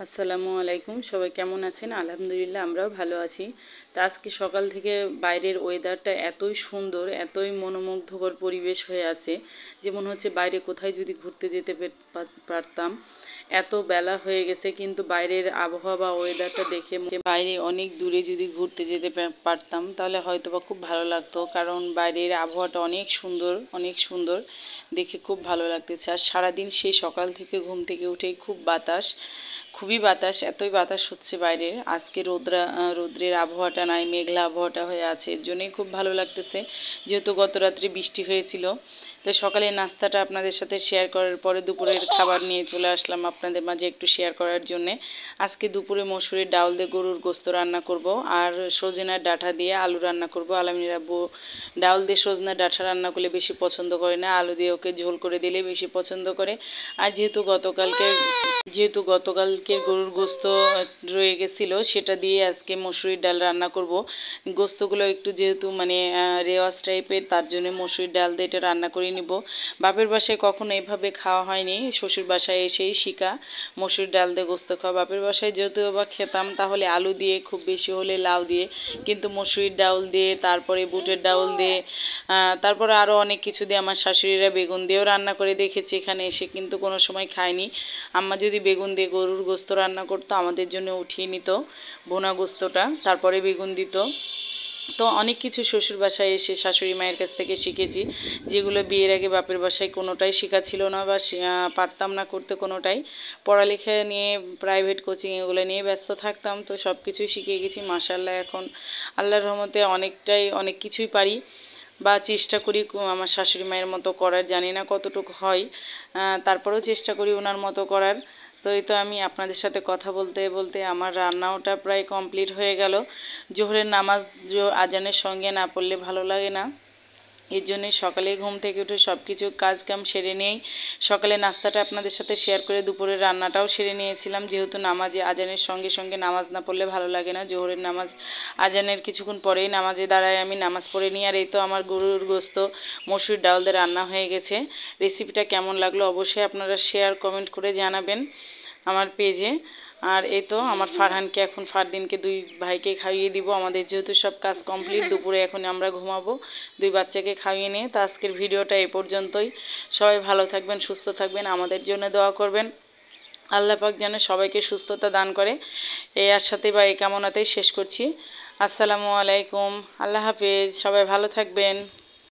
আসসালামু আলাইকুম, সবাই কেমন আছেন? আলহামদুলিল্লাহ আমরাও ভালো আছি। তা আজকে সকাল থেকে বাইরের ওয়েদারটা এতই সুন্দর, এতই মনোমুগ্ধকর পরিবেশ হয়ে আছে যে মনে হচ্ছে বাইরে কোথায় যদি ঘুরতে যেতে পারতাম। এত বেলা হয়ে গেছে কিন্তু বাইরের আবহাওয়া বা ওয়েদারটা দেখে বাইরে অনেক দূরে যদি ঘুরতে যেতে পারতাম তাহলে হয়তো বা খুব ভালো লাগতো, কারণ বাইরের আবহাওয়াটা অনেক সুন্দর, অনেক সুন্দর দেখে খুব ভালো লাগতেছে। আর সারাদিন সেই সকাল থেকে ঘুম থেকে উঠেই খুব বাতাস, খুবই বাতাস, এতই বাতাস হচ্ছে বাইরে। আজকে রৌদ্রের আবহাওয়াটা নাই, মেঘলা আবহাওয়াটা হয়ে আছে, এর জন্যই খুব ভালো লাগতেছে। যেহেতু গত রাত্রে বৃষ্টি হয়েছিল, তো সকালের নাস্তাটা আপনাদের সাথে শেয়ার করার পরে দুপুরের খাবার নিয়ে চলে আসলাম আপনাদের মাঝে একটু শেয়ার করার জন্যে। আজকে দুপুরে মসুরির ডাউল দিয়ে গরুর গোস্ত রান্না করব, আর সজনার ডাঁটা দিয়ে আলু রান্না করব। আলামিনের আব্বু ডাউল দিয়ে সজনার ডাঁটা রান্না করলে বেশি পছন্দ করে না, আলু দিয়ে ওকে ঝোল করে দিলে বেশি পছন্দ করে। আর যেহেতু গতকালকের গরুর গোস্ত রয়ে গেছিলো, সেটা দিয়ে আজকে মসুরির ডাল রান্না করব। গোস্তগুলো একটু যেহেতু রেওয়াজ টাইপের, তার জন্য মসুরির ডাল দিয়ে এটা রান্না করে নিব। বাপের বাসায় কখনো এভাবে খাওয়া হয়নি, শ্বশুর বাসায় এসেই শিখা মসুরির ডাল দিয়ে গোস্ত খাওয়া। বাপের বাসায় যেহেতু বা খেতাম তাহলে আলু দিয়ে, খুব বেশি হলে লাউ দিয়ে, কিন্তু মসুরির ডাউল দিয়ে, তারপরে বুটের ডাউল দিয়ে, তারপরে আরও অনেক কিছু দিয়ে, আমার শাশুড়িরা বেগুন দিয়েও রান্না করে দেখেছি এখানে এসে, কিন্তু কোনো সময় খাইনি। আম্মা যদি বেগুন দিয়ে গরুর গোস্ত রান্না করতো আমাদের জন্য উঠিয়ে নিত ভুনা গোস্তটা, তারপরে বেগুন দিত। তো অনেক কিছু শ্বশুর বাসায় এসে শাশুড়ি মায়ের কাছ থেকে শিখেছি, যেগুলো বিয়ের আগে বাপের বাসায় কোনোটাই শেখা ছিল না বা পারতাম না করতে কোনোটাই। পড়ালেখা নিয়ে, প্রাইভেট কোচিং এগুলো নিয়ে ব্যস্ত থাকতাম, তো সব কিছুই শিখে গেছি মাশাআল্লাহ। এখন আল্লাহর রহমতে অনেক কিছুই পারি বা চেষ্টা করি আমার শাশুড়ি মায়ের মতো করার। জানি না কতটুকু হয়, তারপরেও চেষ্টা করি ওনার মতো করার। তো এই তো আমি আপনাদের সাথে কথা বলতে বলতে আমার রান্নাটা প্রায় কমপ্লিট হয়ে গেল। জোহরের নামাজ আজানের সঙ্গে না পড়লে ভালো লাগে না, এর জন্যই সকালে ঘুম থেকে উঠে সব কিছু কাজ কাম সেরে নিয়েই সকালে নাস্তাটা আপনাদের সাথে শেয়ার করে দুপুরের রান্নাটাও সেরে নিয়েছিলাম। যেহেতু নামাজে আজানের সঙ্গে সঙ্গে নামাজ না পড়লে ভালো লাগে না, জোহরের নামাজ আজানের কিছুক্ষণ পরেই নামাজে দাঁড়ায় আমি, নামাজ পড়ে নিই। আর এই তো আমার গরুর গোস্ত মসুর ডাউল দিয়ে রান্না হয়ে গেছে। রেসিপিটা কেমন লাগলো অবশ্যই আপনারা শেয়ার কমেন্ট করে জানাবেন আমার পেজে। আর এই তো আমার ফারহানকে, এখন ফারদিনকে, দুই ভাইকে খাইয়ে দিব। আমাদের যেহেতু সব কাজ কমপ্লিট, দুপুরে এখন আমরা ঘুমাবো দুই বাচ্চাকে খাইয়ে নিয়ে। তো আজকের ভিডিওটা এ পর্যন্তই। সবাই ভালো থাকবেন, সুস্থ থাকবেন, আমাদের জন্য দোয়া করবেন। আল্লাহ পাক যেন সবাইকে সুস্থতা দান করে, এই আশাতে বা এই কামনাতেই শেষ করছি। আসসালামু আলাইকুম, আল্লাহ হাফেজ, সবাই ভালো থাকবেন।